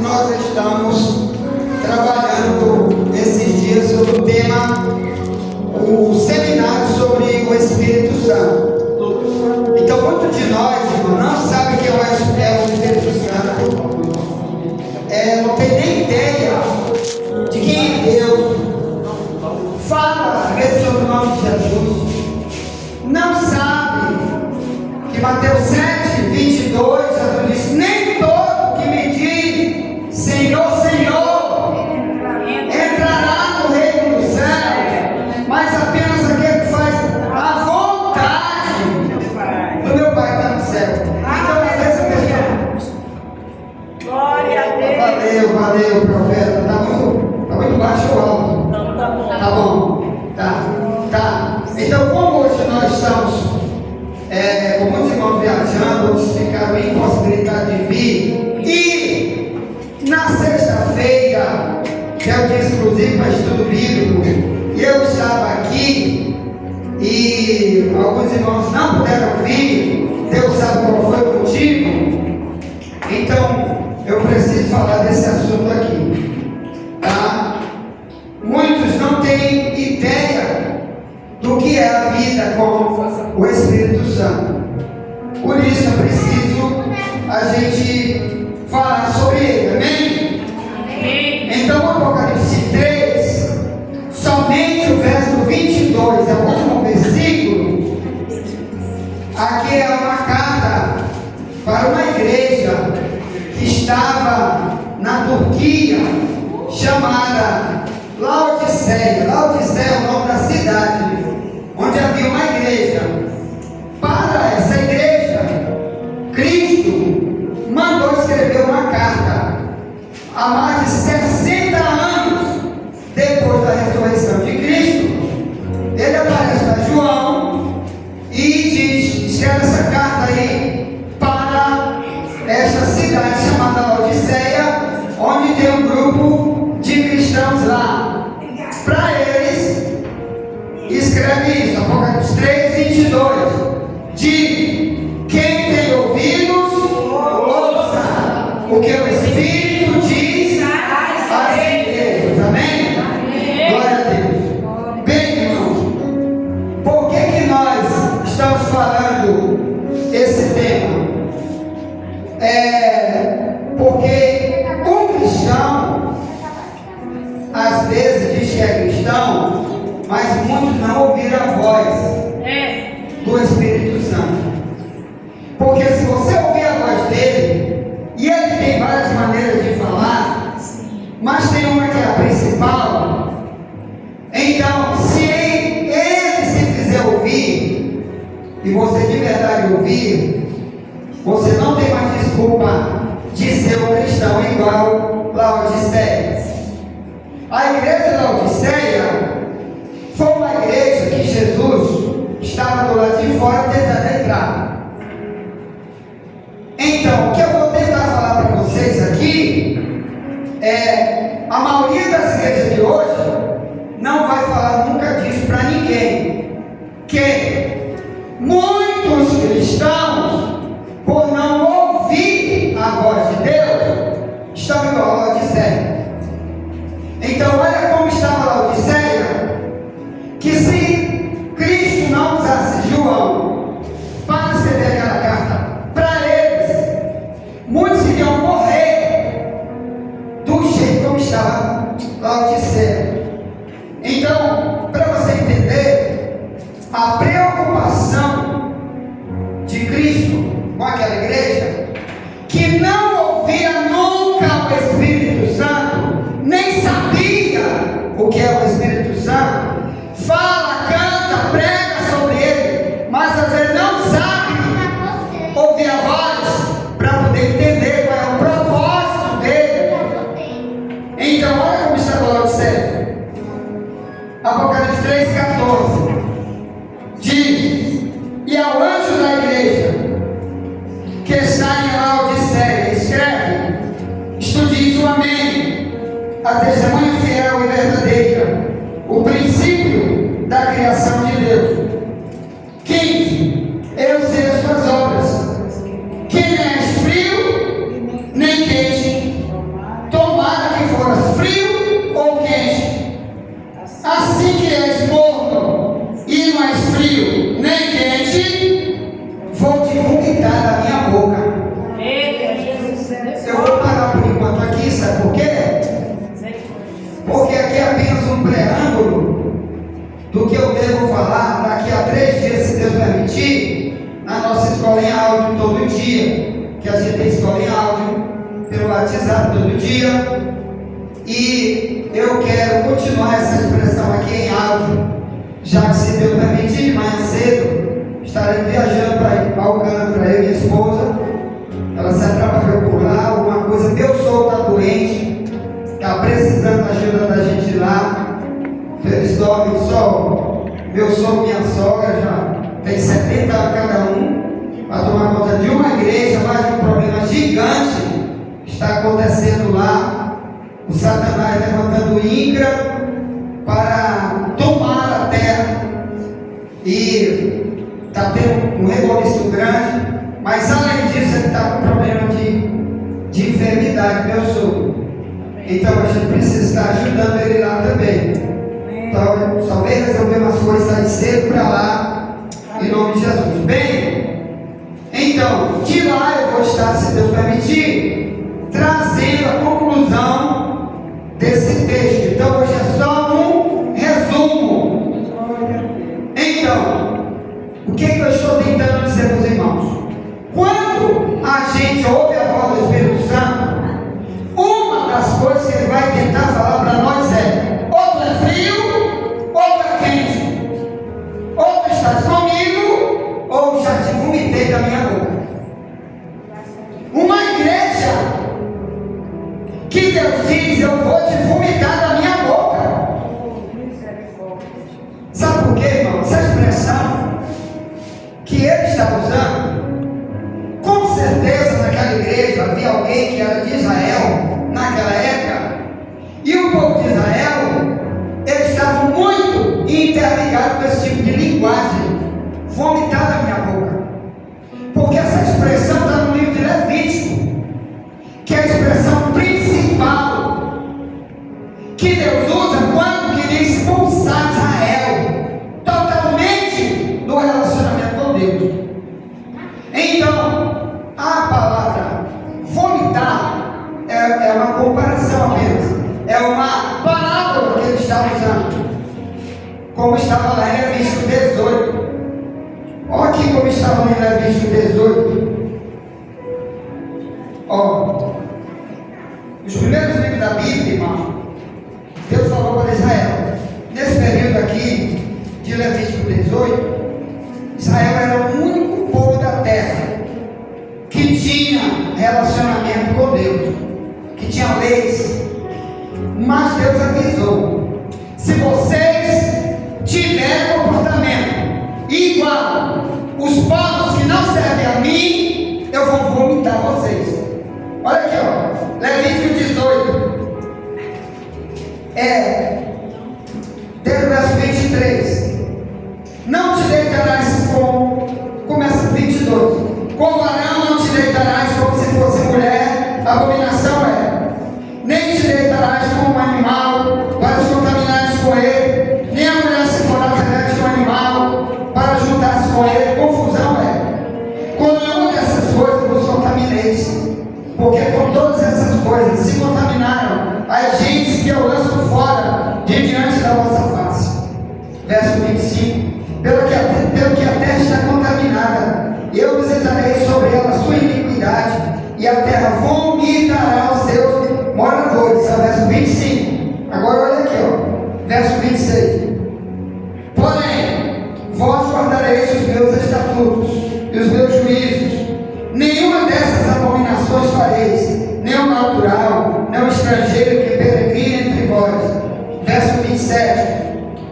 nós estamos trabalhando esses dias sobre o tema, o seminário sobre o Espírito Santo. Então, muitos de nós, irmão, não sabem o que é o Espírito Santo, não tem nem ideia de quem é Deus, fala às vezes sobre o nome de Jesus, não sabe que Mateus 7:22, Jesus disse: nem todo que me diz Senhor, Senhor, entrará no reino dos céus, mas apenas aquele que faz a vontade do meu Pai que está no céu. Então, às vezes a pessoa... Glória a Deus. Valeu, profeta. Tá muito baixo ou alto? Não, tá bom. Tá bom. Tá. Então, como hoje nós estamos com muitos irmãos viajando, outros ficaram impossibilitados de vir, e na sexta-feira, que é o dia exclusivo para estudo bíblico, e eu estava aqui, e alguns irmãos não puderam vir, Deus sabe qual foi o motivo, então eu preciso falar desse assunto aqui, tá? Muitos não têm ideia do que é a vida com o Espírito Santo. Por isso é preciso a gente falar sobre ele, amém? Amém. Então, Apocalipse 3, somente o verso 22, é o último versículo. Aqui é uma carta para uma igreja que estava na Turquia, chamada Laodiceia. Laodiceia é o nome da cidade onde havia uma igreja. Para essa igreja, Cristo mandou escrever uma carta há mais de 60 anos depois da ressurreição de Cristo. Ele aparece para João e diz: escreve essa carta aí para essa cidade chamada Laodiceia, onde tem um grupo de cristãos lá. Para eles, escreve isso, Apocalipse 3:22. De quem tem ouvidos, ouça o que o Espírito diz às igrejas. Amém? Glória a Deus. Bem, irmãos, por que nós estamos falando esse tema? Porque o cristão às vezes diz que é cristão, mas muitos não ouviram a voz do Espírito Santo. Porque se você ouvir a voz dele, e ele tem várias maneiras de falar, mas tem uma que é a principal, então se ele se fizer ouvir, e você de verdade ouvir, você não tem mais desculpa de ser um cristão igual Laodiceia. A igreja de Laodiceia foi uma igreja que Jesus estava do lado de fora tentando entrar. Então, o que eu vou tentar falar para vocês aqui a maioria das igrejas de hoje não vai falar nunca disso para ninguém, que muitos cristãos, por não ouvir a voz de Deus, estão igual a Laodiceia. Então, olha como estava a Laodiceia, que se Cristo não usasse João para escrever aquela carta para eles, muitos iriam morrer do jeito como estava Laodiceia. Então, para você entender a preocupação de Cristo com aquela igreja, que não ouvia nunca o Espírito Santo, nem sabia o que é o Espírito Santo, fala, canta, prega sobre ele, mas às vezes não sabe ouvir a voz para poder entender qual é o propósito dele. Então, olha como está falando sério. Apocalipse 3:14 diz: e ao anjo da igreja que está em Laodiceia, escreve: isto diz o Amém, a testemunha fiel e verdadeira, o princípio da criação de Deus. 15. Eu sei as tuas obras, que nem és frio nem quente. sabe por quê? Porque aqui é apenas um preâmbulo do que eu devo falar daqui a 3 dias, se Deus permitir, na nossa escola em áudio todo dia, que a gente tem escola em áudio pelo WhatsApp todo dia, e eu quero continuar essa expressão aqui em áudio, já que, se Deus permitir, de manhã cedo estarei viajando para Alcântara, eu e minha esposa. Ela se atrapalhou por lá, alguma coisa, meu sogro está doente, está precisando da ajuda da gente lá. Eles dormem só, meu sogro e minha sogra já tem 70 anos cada um, para tomar conta de uma igreja, mas um problema gigante está acontecendo lá. O Satanás levantando INCRA para tomar a terra, e está tendo um reboliço grande. Mas além disso, ele está com problema de enfermidade, meu sogro. Então a gente precisa estar ajudando ele lá também. Então, só veio resolver umas coisas, sair cedo para lá, em nome de Jesus. Bem, então, de lá eu vou estar, se Deus permitir, trazendo a conclusão desse texto. Então hoje é só um resumo. Então, o que eu estou tentando dizer, meus irmãos? Quando a gente ouve a voz do Espírito Santo, uma das coisas que ele vai tentar falar para nós é: ou tu é frio, ou tu é quente, ou tu estás comigo, ou já te vomitei da minha boca. Uma igreja que Deus diz: eu vou te vomitar da minha boca. Sabe por quê, irmão? Essa expressão que ele está usando, com certeza naquela igreja havia alguém que era de Israel naquela época, e o povo de Israel, eles estavam muito interligados com esse tipo de linguagem: vomitar da minha boca. Porque essa expressão está no livro de Levítico, que é a expressão principal que Deus usa quando queria expulsar Israel totalmente do relacionamento com Deus. Então, a palavra vomitar é uma comparação apenas, é uma parábola que ele está usando, como estava lá em Levítico 18. Olha aqui como estava em Levítico 18. Ó, os primeiros livros da Bíblia, irmão, Deus falou para Israel. Nesse período aqui de Levítico 18, Israel era o único povo da terra que tinha relacionamento com Deus, que tinha leis. Mas Deus avisou: se vocês tiverem comportamento igual os povos que não servem a mim, eu vou vomitar vocês. Olha aqui, ó, Levítico 18, desde o verso 23. Não te deitarás começa 22. Com varão não te deitarás como se fosse mulher, abominação é. Nem te deitarás com um animal para te contaminares com ele, nem a mulher se porá perante um animal para juntar-se com ele, confusão é. Com nenhuma dessas coisas vos contaminareis, porque com todas essas coisas se contaminaram as gentes que eu lanço fora de diante da vossa face. Verso 25. Pelo que a terra está contaminada, eu visitarei sobre ela a sua iniquidade, e a terra vomitará os seus moradores. É o verso 25. Agora olha aqui, ó, verso 26. Porém, vós guardareis os meus estatutos e os meus juízos, nenhuma dessas abominações fareis, nem o natural, nem o estrangeiro que peregrina entre vós. Verso 27.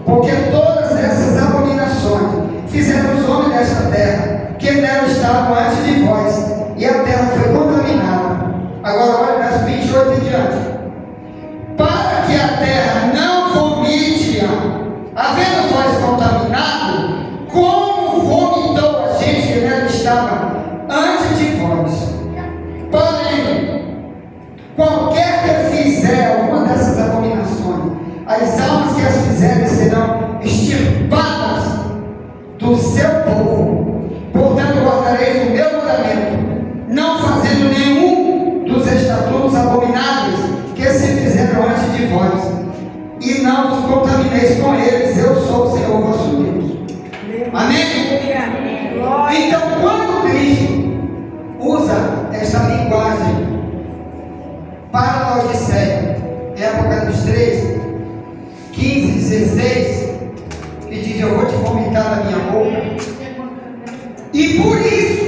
Porque todas essas abominações fizeram os homens desta terra, que nela estavam antes de vós, e a terra foi contaminada. Agora olha o verso 28 em diante. Para que a terra não vomite, havendo vós contaminado, como vomitou a gente que nela estava antes de vós. Porém, qualquer que fizer alguma dessas abominações, as almas que as fizerem serão extirpadas do seu povo. Portanto, guardareis o meu mandamento, não fazendo nenhum dos estatutos abomináveis antes de vós, e não vos contamineis com eles, eu sou o Senhor vosso Deus. Amém? Então, quando Cristo usa essa linguagem para a Laodiceia, em Apocalipse 3, 15, 16, ele diz: eu vou te vomitar da minha boca. E por isso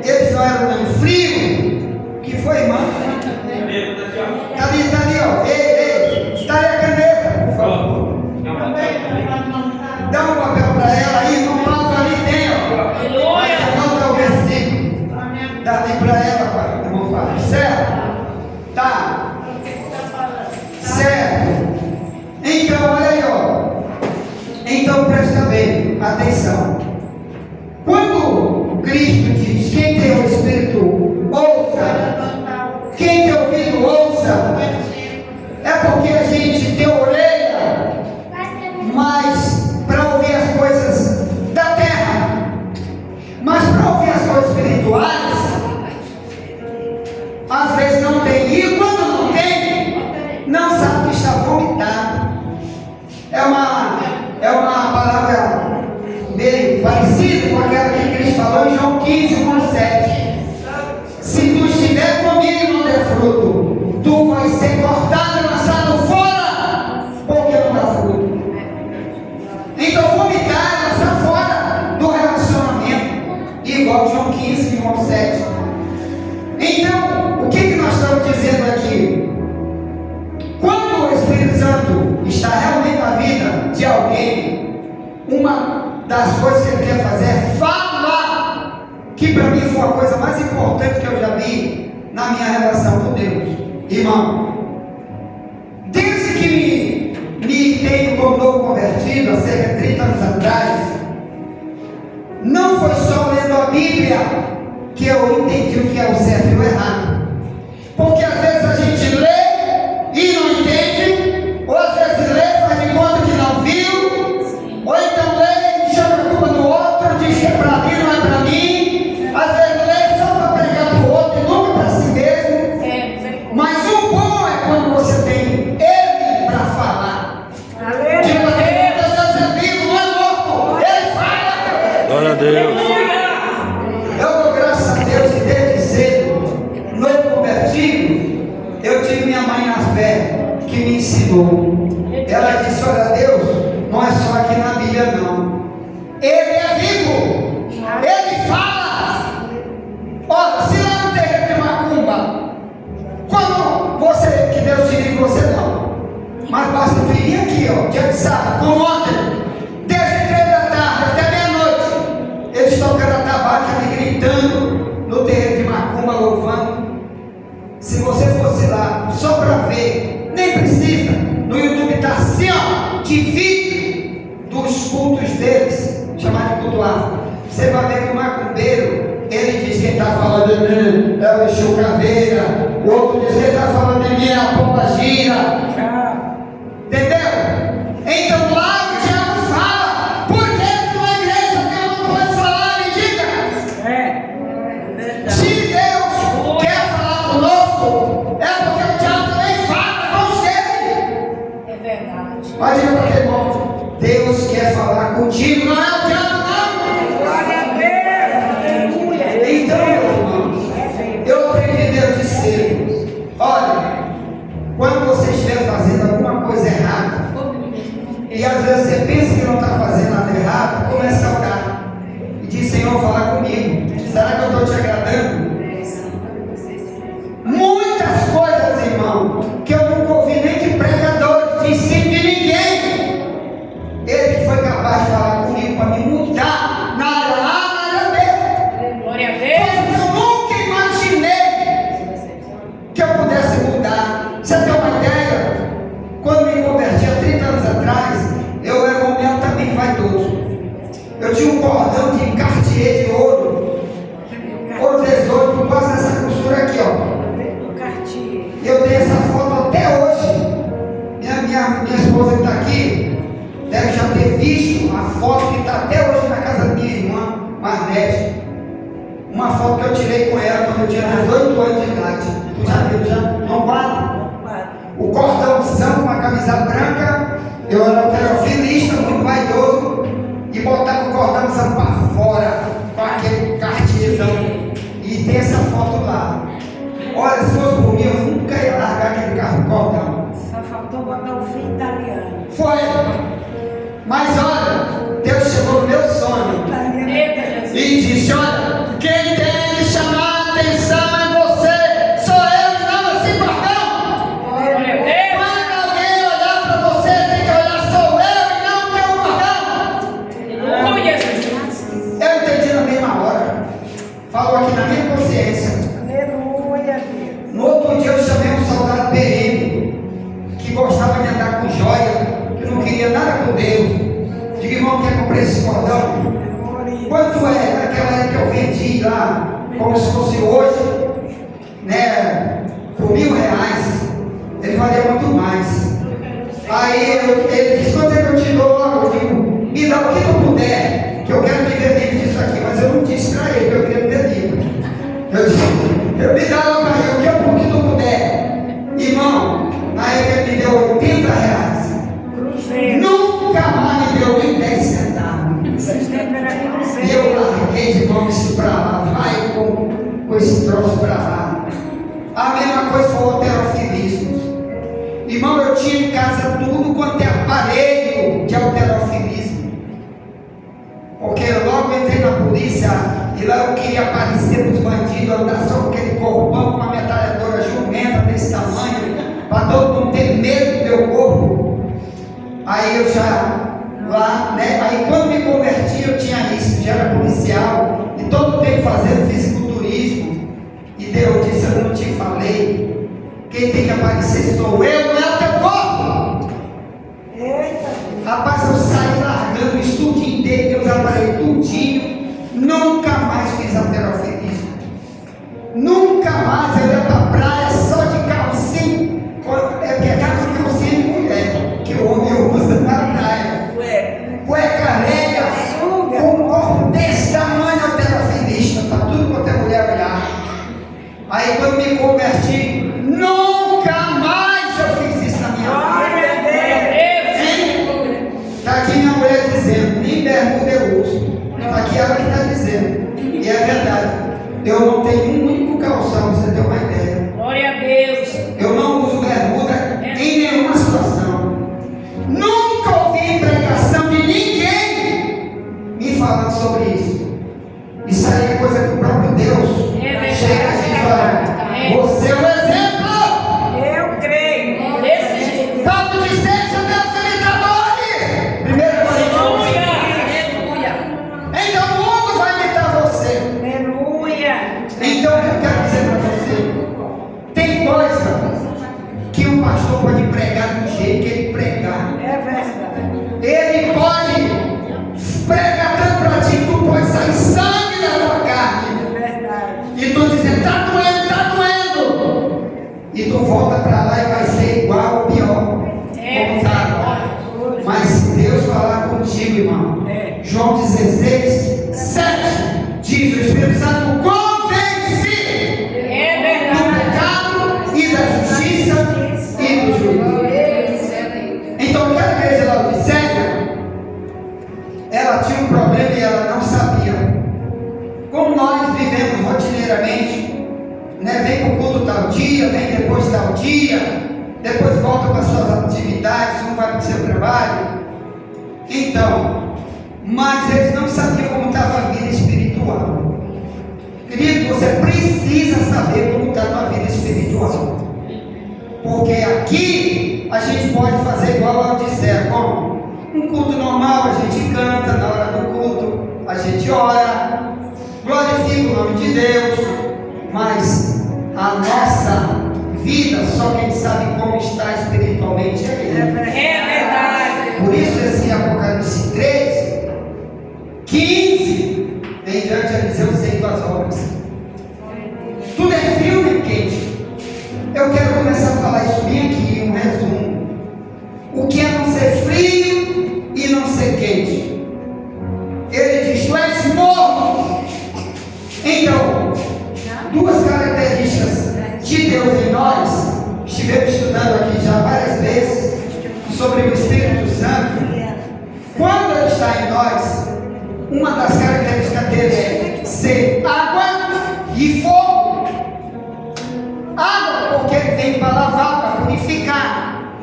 eles não eram tão frios. Que foi, irmão? Está ali, ó. Ei, está ali a caneta, por favor. Dá um papel para ela aí, no palco ali tem, ó. Vai anotar o versículo. Dá ali para ela, pai. Eu vou falar. Certo? Tá. Certo. Então, olha aí, ó. Então, presta bem, atenção. Quando Cristo diz: quem tem o Espírito, ouça. Quem tem ouvido, ouça. É porque a gente tem orelha, mas para ouvir as coisas da terra, mas para ouvir as coisas espirituais, às vezes não tem. E quando não tem, não sabe que está vomitado. É uma palavra meio parecida com aquela que Cristo falou em João 15, 1,7. Se tu estiver comigo e não der fruto, tu vais ser cortado e lançado fora, porque não dá fruto. Então vomitar é lançar fora do relacionamento, igual João 15, 1,7. Então, o que nós estamos dizendo aqui? Quando o Espírito Santo está realmente na vida de alguém, uma das coisas que ele quer fazer é falar, que para mim foi a coisa mais importante que eu já vi na minha relação com Deus. Irmão, desde que me tenho como novo convertido, há cerca de 30 anos atrás, não foi só lendo a Bíblia que eu entendi o que é o certo e o errado. Porque às vezes a gente lê e não entende, ou às vezes lê, faz de conta que não viu, ou então lê e chama a culpa do outro, diz que é para mim, não é para mim. Às vezes lê só para pregar para o outro e nunca para si mesmo. Mas o bom é quando você tem ele para falar. Tipo, Deus é vivo, não é morto, ele fala. Glória a Deus. Eu dou graças a Deus que desde cedo, novo convertido, eu tive minha mãe na fé que me ensinou. Ela disse: olha, Deus não é só aqui na Bíblia não, ele é vivo, ele fala. Olha, se lá no terreiro de Macumba, quando você, que Deus te livre, você não, mas basta vir aqui, ó, dia de sábado, como ontem, desde 3 da tarde até meia-noite, eles tocando a tabaca ali, gritando no terreiro de Macumba, louvando. Se você fosse lá só para ver, nem precisa, no YouTube está assim, ó, de vídeo dos cultos deles, chamado de culto afro. Você vai ver que o macumbeiro, ele diz que está falando de mim é o Exu Caveira, o outro diz que está falando de mim é a pomba gira. Entendeu? Então lá o diabo fala. Por que numa igreja que eu não pode falar? Me diga. Se Deus quer falar conosco, é porque o diabo também fala com você. É verdade. Mas diga para aquele irmão: Deus quer falar contigo, não é o diabo, não. Glória a Deus. Aleluia. Então, meus irmãos, eu aprendi Deus de cedo. Olha, quando você estiver fazendo alguma coisa errada, e às vezes você pensa que não está fazendo nada errado, começa a orar e diz: Senhor, fala comigo. Será que eu estou te agradando? Muitas coisas, irmão, que eu nunca ouvi nem de pregador, de ensino de ninguém. Ele que foi capaz de falar comigo para me mudar na área A, na área B. Glória a Deus. Eu nunca imaginei que eu pudesse mudar. Você tem uma ideia? Quando me converti há 30 anos atrás, eu era um homem também vaidoso. Eu tinha um cordão de Cartier de ouro, ouro 18, com quase essa costura aqui, ó. Eu tenho essa foto até hoje. Minha esposa que está aqui deve já ter visto a foto que está até hoje na casa da minha irmã Marnete. Uma foto que eu tirei com ela quando eu tinha 18 anos de idade. Tu já viu? Já? Não vale? O cordão Mas olha, Deus chegou no meu sonho e disse: olha, quem tem que chamar a atenção é você, sou eu e não esse cordão. Quando alguém olhar para você, tem que olhar, sou eu e não teu cordão. Eu entendi na mesma hora, falou aqui na minha consciência. No outro dia eu chamei um soldado PM que gostava de andar com joia, que não queria nada com Deus. Digo, irmão, quer comprar esse cordão? Quanto é? Naquela época eu vendi lá, como se fosse hoje, né, por R$1.000. Ele valia muito mais. Aí ele disse: quanto é que eu te dou? Eu digo: me dá o que tu puder, que eu quero viver livre disso aqui. Mas eu não disse para ele que eu queria viver livre. Eu disse: eu me dá logo aí, eu quero o que tu puder. Irmão, na época ele me deu R$80. Nunca mais me deu nem 10 centavos. E eu larguei de mão isso para lá, vai com esse troço para lá. A mesma coisa foi o alterofilismo. Irmão, eu tinha em casa tudo quanto é aparelho de alterofilismo. Porque logo entrei na polícia e lá eu queria aparecer nos bandidos, andar só com aquele corpão com uma metralhadora jumenta desse tamanho, para todo mundo ter medo do meu corpo. Aí eu já lá, né? Aí quando me converti eu tinha isso, já era policial e todo tempo fazendo fisiculturismo. E Deus disse: eu não te falei, quem tem que aparecer sou eu, não é o teu corpo. Rapaz, eu saí largando o estudinho dele, eu aparelhei tudinho, nunca mais fiz alterofilismo, nunca mais eu ia pra praia só de calcinha, porque é calcinha de mulher, que o homem usa na praia, cueca velha, com um corpo desse tamanho, alterofilista, tá tudo quanto é mulher olhar. Aí quando me converti, nunca mais eu fiz isso na minha vida. Está aqui minha mulher dizendo: nem bermuda eu uso. Está aqui ela que está dizendo. E é verdade. Eu não tenho um único calção, você tem uma ideia. Glória a Deus. Eu não uso bermuda em nenhuma situação. Nunca ouvi pregação de ninguém me falando sobre isso. Isso aí é coisa que o próprio Deus chega e fala: você é o exemplo. Eu creio. Paulo disse: sejam meus imitadores. 1 Coríntios. Então o mundo vai imitar você. Então o que eu quero dizer para você? Tem coisa que o pastor pode pregar do jeito que ele pregar. Ele pode pregar tanto para ti que tu pode sair sangue da tua carne. E tu dizendo: tá doendo, tá doendo. E tu volta para lá e vai ser igual ou pior. Como tá. Mas se Deus falar contigo, irmão, João 16, 7 diz: o Espírito Santo convence do pecado e da justiça e do juízo. Então aquela igreja lá de Laodiceia, ela tinha um problema e ela não sabia. Como nós vivemos rotineiramente, né? Vem para o culto tal dia, vem depois tal dia, depois volta para as suas atividades, um vai para o seu trabalho. Então, mas eles não sabiam como estava a vida espiritual. Querido, você precisa saber como está a tua vida espiritual. Porque aqui a gente pode fazer igual a Odisseia, como um culto normal, a gente canta na hora do culto, a gente ora, glorifica o nome de Deus, mas a nossa vida, só quem sabe como está espiritualmente é Ele. É verdade. Por isso esse Apocalipse 3, 15 em diante, Eliseu sei das obras. Tudo é frio nem quente. Eu quero começar a falar isso bem aqui, um resumo. O que é não ser frio e não ser quente? Ele diz: tu és morno. Então, duas características de Deus em nós, estivemos estudando aqui já várias vezes sobre o Espírito Santo. Quando ele está em nós, uma das características dele é ser água e fogo. Água porque ele vem para lavar, para purificar.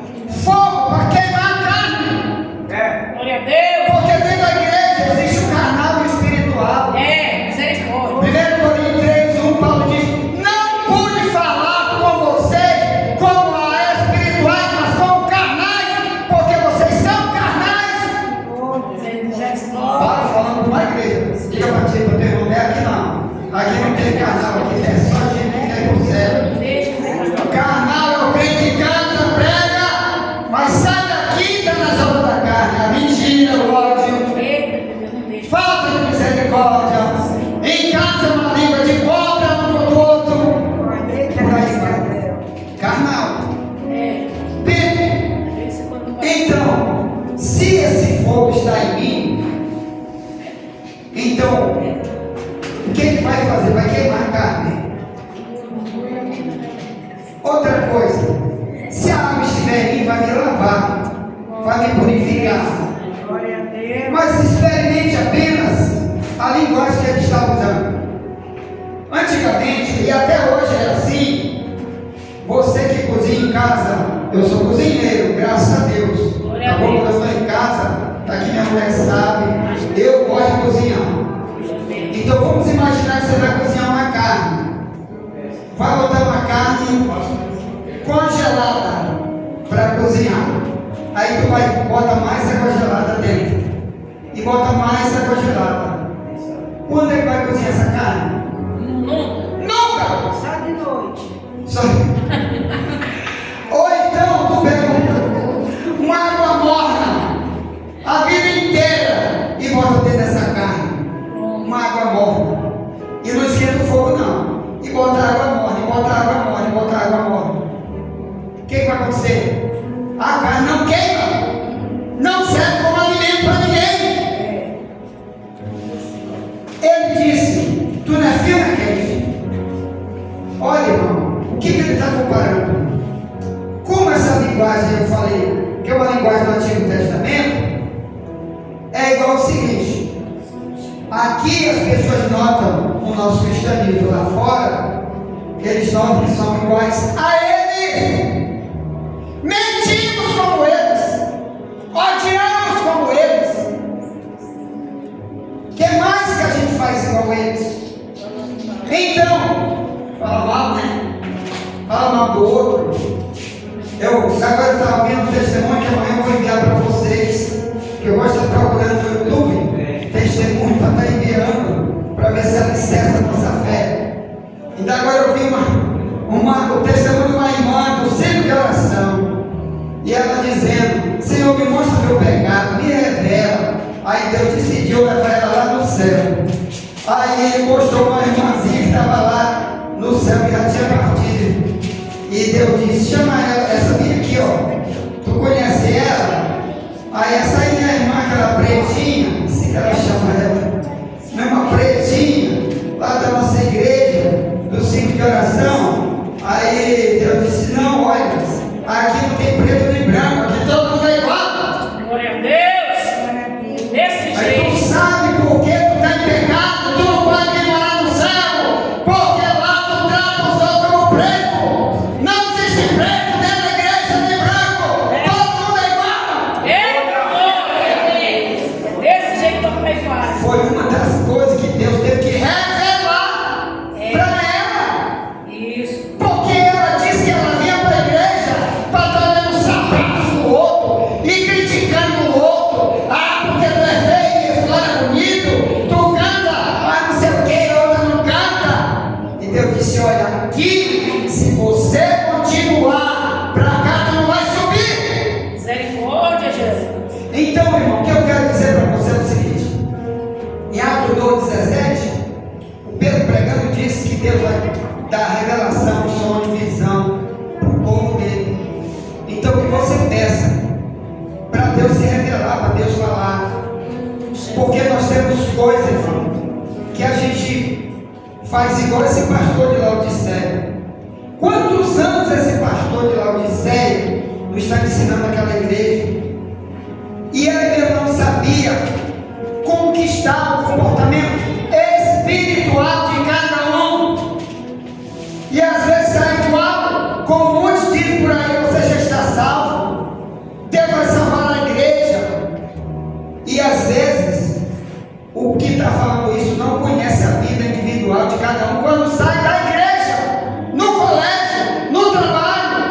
Fogo para queimar a carne. Glória a Deus. carnal. É. Bem, Esse quando vai. então, se esse fogo está em mim, então, o que vai fazer? Vai queimar a carne. Outra coisa, se a água estiver em mim, vai me lavar, vai me purificar. Glória a Deus. Mas experimente apenas a linguagem que ele está usando. Antigamente, e até hoje é assim, você que cozinha em casa, eu sou cozinheiro, graças a Deus. Tá bom? Quando eu estou em casa, tá aqui minha mulher sabe, eu gosto de cozinhar. Então vamos imaginar que você vai cozinhar uma carne. Vai botar uma carne congelada para cozinhar. Aí tu vai bota mais água gelada dentro. E bota mais água gelada. Quando é que vai cozinhar essa carne? Nunca! Só de noite. Só... Ou então tu pega uma água morna a vida inteira e bota dentro dessa carne. Uma água morna. E não esquenta o fogo não. E bota água morna, e bota água morna, e bota água morna. O que vai acontecer? A carne não queima. Não serve como alimento para ninguém. Ele disse, tu não é fio na quente. Olha, irmão, o que ele está comparando? Como essa linguagem eu falei, que é uma linguagem do Antigo Testamento, é igual ao seguinte. Aqui as pessoas notam o nosso cristianismo lá fora, eles notam que são iguais a ele. Mentimos como eles, odiamos como eles. O que mais que a gente faz igual a eles? Então, fala mal, né? Fala mal do outro. Agora estava vendo um testemunho que amanhã eu vou enviar para vocês. Que eu gosto de estar procurando no YouTube testemunho para estar enviando, para ver se alicerça a nossa fé. Então agora eu vi o testemunho de uma irmã do centro de oração. E ela dizendo, Senhor, me mostra o meu pecado, me revela. Aí Deus decidiu levar ela lá no céu. Aí ele mostrou uma irmãzinha que estava lá no céu, que já tinha partido. E Deus disse, chama ela, essa minha aqui, ó. Tu conhece ela? Aí essa aí é a irmã, aquela pretinha, assim que ela chama ela. Mesma pretinha, lá da nossa igreja, do ciclo de oração. Aí Deus disse, não, olha, aqui não tem preto nem branco, aqui todo mundo é igual. Glória a Deus. Desse Aí tu jeito. sabe por que tu está em pecado, tu não pode morar no céu, porque lá tu trata os outros como preto. Não existe preto dentro da igreja nem branco, todo mundo é igual. Eita, glória a Deus. Desse jeito o pai faz. Foi uma das coisas que Deus teve que revelar para ela, Isso. porque ela disse que ela vinha para a igreja para estar olhando os sapatos do outro e criticando o outro. Ah, porque tu é feio e fulano é bonito, tu canta, ah, não sei o que, a outra não canta. E Deus disse, olha, aqui, se você continuar para cá, tu não vai subir. Misericórdia, Jesus. Então, irmão, o que eu quero dizer para você é o seguinte: em Atos 2,17, o Pedro pregando disse que Deus vai dar revelação, sonho, visão para o povo dele. Então, que você peça para Deus se revelar, para Deus falar, porque nós temos coisas, irmão, que a gente faz igual esse pastor de Laodiceia. Quantos anos esse pastor de Laodiceia não está ensinando aquela igreja? E ele mesmo não sabia como que está o comportamento espiritual de cada um. E às vezes está igual, como muitos dizem por aí, você já está salvo, Deus vai salvar a igreja. E às vezes, o que está falando isso não conhece a vida individual de cada um quando sai da igreja, no colégio, no trabalho.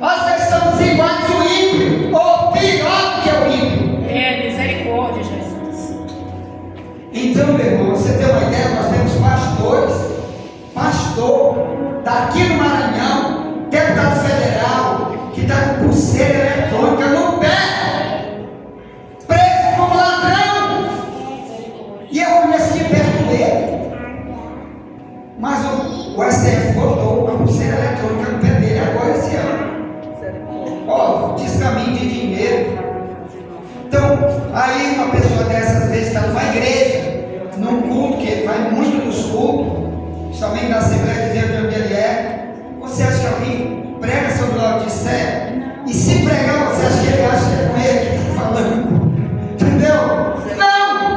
Às vezes estamos iguais ao ímpio, ou pior do que o ímpio. É, misericórdia, Jesus. Então, meu irmão, você tem uma ideia, nós temos pastores, pastor, daqui no Maranhão, deputado federal, que está com pulseira eletrônica no pé, preso como ladrão. E eu conheço de perto dele. Mas o STF botou a pulseira eletrônica no pé dele. Agora esse vai muito nos cultos, somente na Assembleia de Deus de onde ele é. Você acha que alguém prega sobre Laodiceia? E se pregar, você acha que ele acha que é com ele que está falando? Entendeu? Não!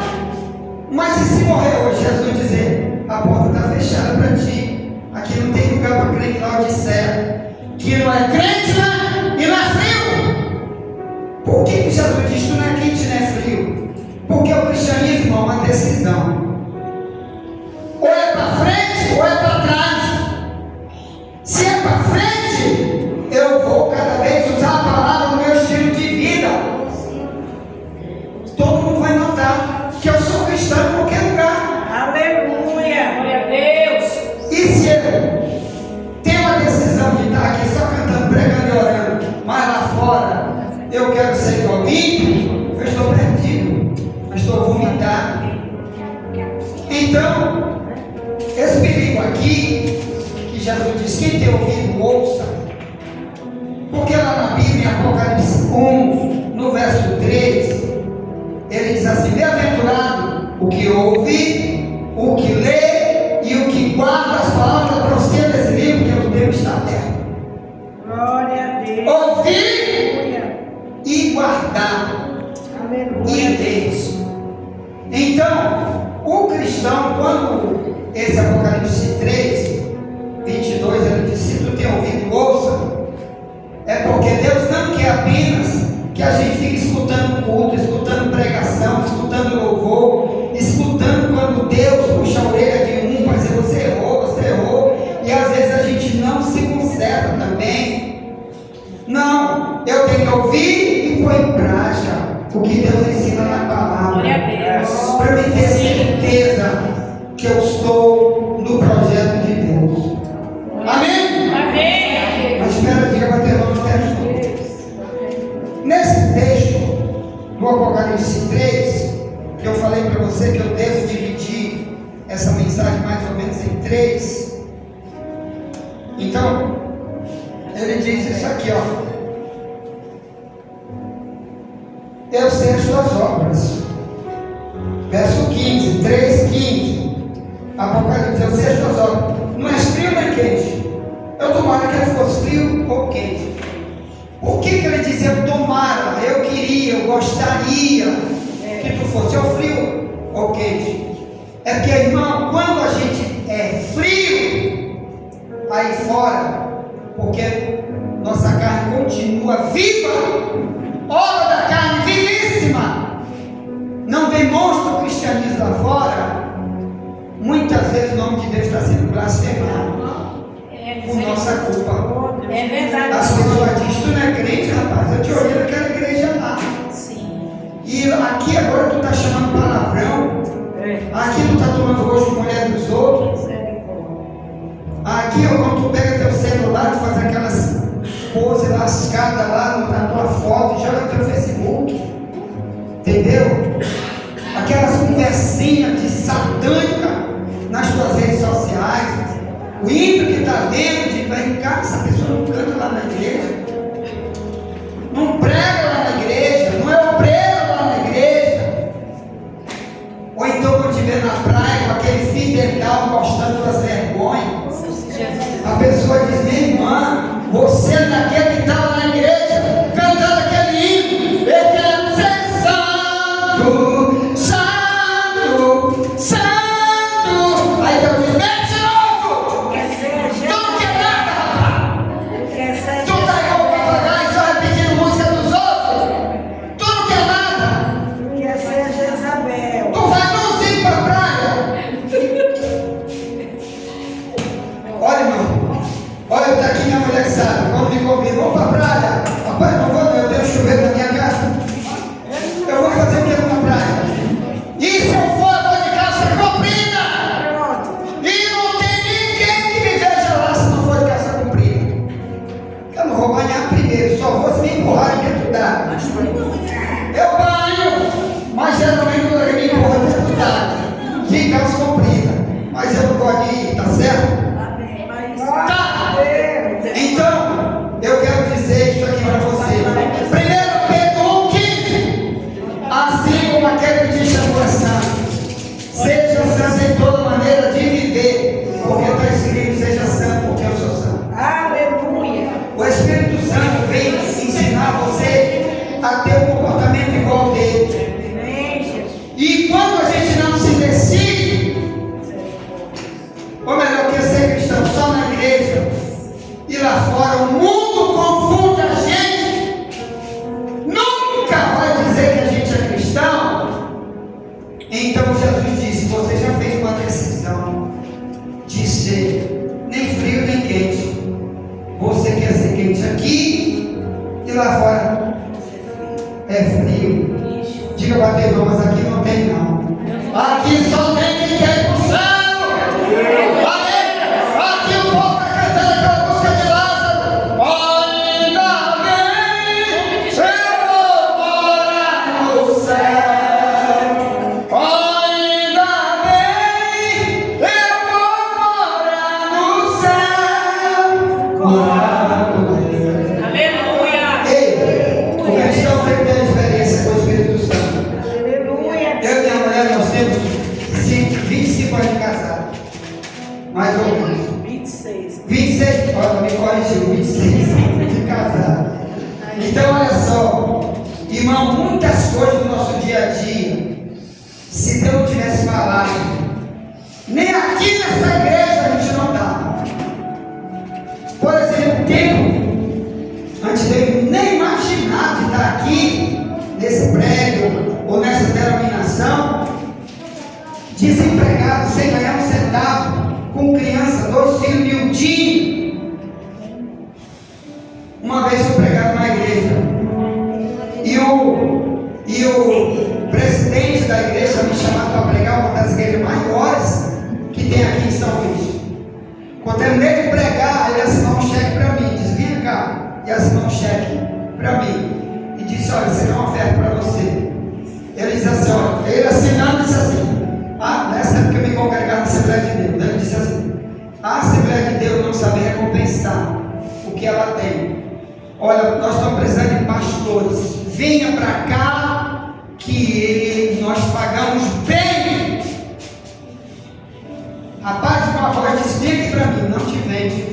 Mas e se morrer hoje, Jesus dizer, a porta está fechada para ti, aqui não tem lugar para crente em Laodiceia, que não é crente, né? E não é frio. Por que Jesus diz que não é quente, não é frio? Porque o cristianismo é uma decisão. Ou é para frente ou é para trás. Se é para frente, eu vou cada vez usar a palavra no meu estilo de vida. Todo mundo vai notar que eu sou cristão em qualquer lugar. Aleluia! Glória a Deus! E se eu tenho a decisão de estar aqui só cantando, pregando e orando, mas lá fora eu quero ser igual ímpio, eu estou perdido, eu estou vomitado. Então, esse perigo aqui, que Jesus diz, quem tem ouvido, ouça. Porque lá na Bíblia, em Apocalipse 1, no verso 3, ele diz assim, bem-aventurado o que ouve, o que lê e o que guarda as palavras da profecia desse livro, que o tempo está aberto. Glória a Deus! Ouvir e guardar. E ler. Então, o cristão, quando esse Apocalipse 3, 22, ele diz, se tu tem ouvido, ouça, é porque Deus não quer apenas que a gente fique escutando culto, escutando pregação, escutando louvor, escutando quando Deus puxa a orelha de um para dizer, você errou, e às vezes a gente não se conserta também. Não, eu tenho que ouvir e pôr em prática o que Deus ensina na palavra, para me ter certeza que eu estou no projeto de Deus. Amém? Amém! Mas espera que vai ter outro texto. Nesse texto do Apocalipse 3, que eu falei para você que eu devo dividir essa mensagem mais ou menos em 3. Então, ele diz isso aqui, ó. Eu sei as suas obras. Verso 15, 3:15. Apocalipse, eu sei as suas obras. Não és frio nem quente. Eu tomara que ele fosse frio ou quente. Por que ele dizia eu tomara, eu queria, eu gostaria que tu fosse ou frio ou quente? É porque, irmão, quando a gente é frio aí fora, porque nossa carne continua viva, obra da carne vivíssima, não demonstra o cristianismo lá fora, muitas vezes o nome de Deus está sendo blasfemado por nossa culpa. É verdade. As pessoas dizem, tu não é crente, rapaz, eu te olhei naquela igreja lá. Sim. E aqui agora tu está chamando palavrão, aqui tu está tomando gosto de mulher dos outros, aqui quando tu pega teu celular, tu faz aquelas pose lascada lá na tua foto e joga no teu Facebook, entendeu? Aquelas conversinhas de satânica nas tuas redes sociais. O ímpio que está vendo, de vem cá, essa pessoa não canta lá na igreja, não prega lá na igreja, não é obreiro lá na igreja. Ou então quando te vê na praia com aquele fio dental mostrando tuas vergonhas, a pessoa diz, minha irmã, você é daquele que estava na igreja, cantando aquele hino, eu quero ser santo, santo, santo. Aí Deus diz, vem de novo. Tu não quer nada, rapaz. Tu está igual o papagaio, só repetindo música dos outros. Tu não quer nada. Tu vai nunzinho para a praia. Olha, irmão, olha, está aqui minha mulher que sabe, quando me convida, vamos para a praia. Rapaz, não vou, eu tenho chuveiro na minha casa. Eu vou fazer o que na praia? E se eu for, eu vou de calça comprida. E não tem ninguém que me veja lá se não for de calça comprida. Eu não vou banhar primeiro, só vou se me empurrar dentro d'água. Eu banho, mas geralmente quando alguém me empurra dentro d'água, de calça comprida. Mas eu não gosto de ir, tá certo? Tá. Então, eu quero dizer isso aqui para você. 1 Pedro 1,15. Assim como aquele que te chamou é santo, seja santo em toda a ter um comportamento igual dele. E quando a gente não se decide, ou melhor, quer ser cristão só na igreja e lá fora, o mundo confunde a gente, nunca vai dizer que a gente é cristão. Então Jesus disse: você já fez uma decisão de ser nem frio nem quente. Você quer ser quente aqui e lá fora é frio. Diga para ter irmão, mas aqui não tem não. Aqui só tem quem quer ir para o céu. Aqui o povo está cantando aquela música de Lázaro. Ainda bem, eu vou morar no céu. Ainda bem, eu vou morar no céu. Aleluia. Ei, o cristão tem que ter experiência com o Espírito Santo. Eu e minha mulher, nós temos 25 anos de casado. Mais ou menos. 26, olha, me corrigiu, 26 anos de casado. Então, olha só, irmão, muitas coisas do nosso dia a dia, se Deus não tivesse falado, nem aqui nessa igreja a gente não dá. Por exemplo, tempo, antes de eu nem imaginar de estar aqui, nesse prédio, ou nessa denominação, desempregado, sem ganhar um centavo, com criança, 2 filhos miudinhos. Uma vez fui pregado na igreja, e o presidente da igreja me chamou para pregar, uma das igrejas maiores que tem aqui em São Luís. Quando terminei de pregar, ele assinou um cheque para mim, disse: vem cá, e assinou um cheque para mim, e disse: olha, isso é uma oferta para você. Ele disse assim, olha, ele assinando disse assim: nessa época eu me congregava na Assembleia de Deus. Ele disse assim: a Assembleia de Deus não sabe recompensar o que ela tem. Olha, nós estamos precisando de pastores. Venha para cá que nós pagamos bem. Rapaz, uma voz disse: vem para mim, não te vende.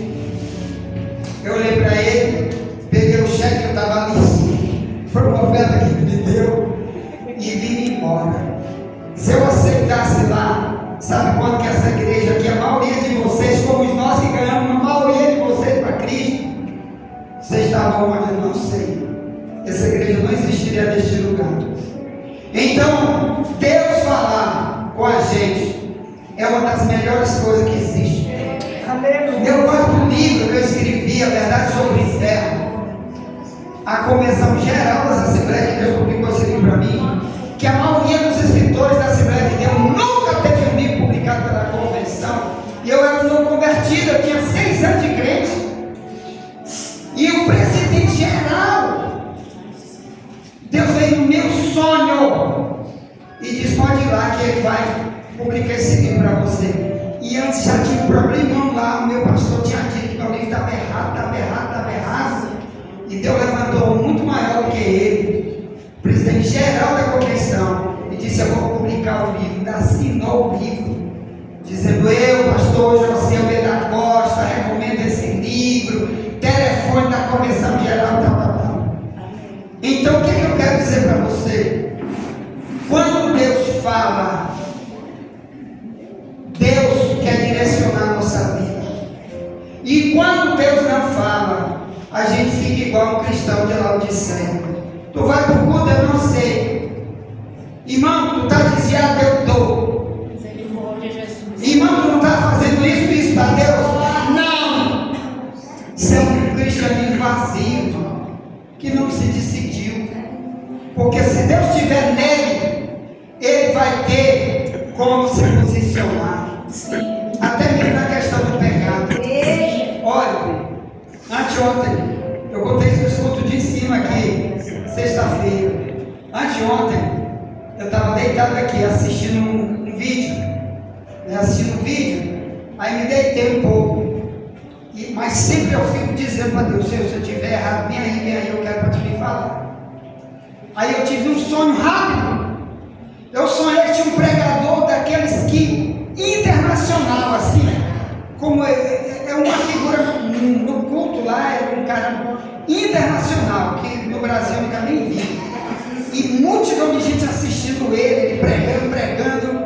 Eu olhei para ele, peguei o cheque que eu estava ali, foi uma oferta que ele me deu, e vim embora. Se eu aceitasse lá, sabe quanto que essa igreja aqui, a maioria de vocês, fomos nós que ganhamos, a maioria de vocês para Cristo, vocês estavam onde? Eu não sei. Essa igreja não existiria neste lugar. Então, Deus falar com a gente é uma das melhores coisas que existe. Meu quarto livro que eu escrevi, a verdade sobre o inferno, a Convenção Geral das Assembleias de Deus publicou esse livro para mim, que a maioria dos escritores da Assembleia de Deus nunca teve um livro publicado pela Convenção. E eu era um novo convertido, eu tinha 6 anos de crente. E o presidente geral, Deus veio no meu sonho e disse: pode ir lá que ele vai publicar esse livro para você. E antes já tinha um problemão lá, o meu pastor tinha dito que meu livro estava errado. E Deus levantou um muito maior do que ele, presidente geral da convenção, e disse: eu vou publicar o livro. Ainda assinou o livro, dizendo: eu, pastor José Almeida da Costa, recomendo esse livro, telefone da convenção geral, tal. Então o que eu quero dizer para você? Quando Deus fala, Deus quer direcionar a nossa vida. E quando Deus não fala, a gente fica igual um cristão de Laodiceia. Tu vai para o culto, eu não sei. Irmão, tu está desviado, eu estou. Irmão, tu não está fazendo isso para Deus? Não. Isso é um cristianismo vazio, que não se decidiu. Porque se Deus estiver nele, ele vai ter como se posicionar. Até mesmo na questão do pecado. Olha, anteontem, eu contei isso no escuto de cima aqui, sexta-feira. Anteontem, eu estava deitado aqui assistindo um vídeo. Aí me deitei um pouco. Mas sempre eu fico dizendo para Deus: Senhor, se eu estiver errado, vem aí, eu quero para te me falar. Aí eu tive um sonho rápido. Eu sonhei que tinha um pregador daqueles que, internacional assim, como é uma figura no culto lá, é um cara internacional, que no Brasil, nunca nem vi. E multidão de gente assistindo ele pregando.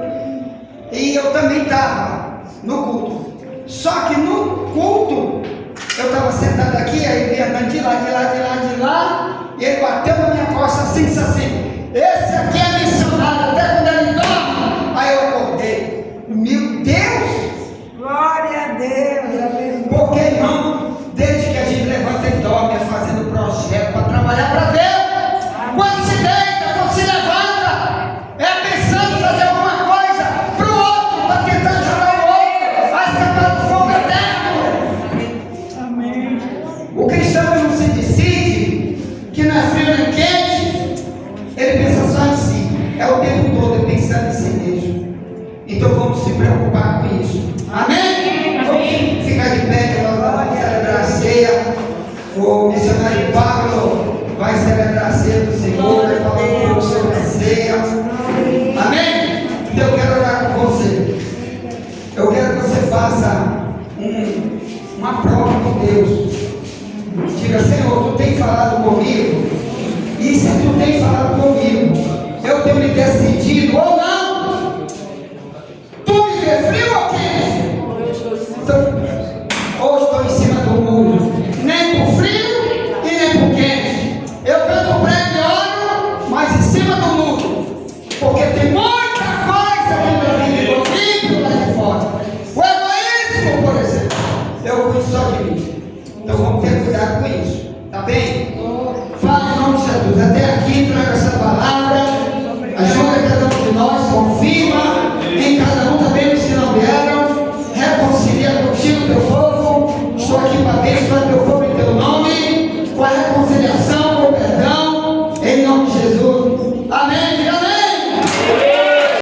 E eu também estava no culto. Só que no culto, eu estava sentado aqui, aí ele andando de lá, e ele bateu na minha costa assim, disse assim: esse aqui é missionário, até quando ele dorme. Aí eu acordei. Meu Deus! Glória a Deus. Porque, irmão, desde que a gente levanta e dorme, é fazendo projeto para trabalhar para Deus. Quando se deita, quando se levanta, é pensando em fazer alguma coisa para o outro, para tentar ajudar o outro a escapar do fogo eterno. Amém. O cristão não se decide que não é frio nem quente, ele pensa só em si, é o tempo todo pensando em si mesmo. Então vamos se preocupar com isso. Amém? Vamos ficar de pé, que nós vamos celebrar a ceia. O missionário Pablo vai celebrar a ceia.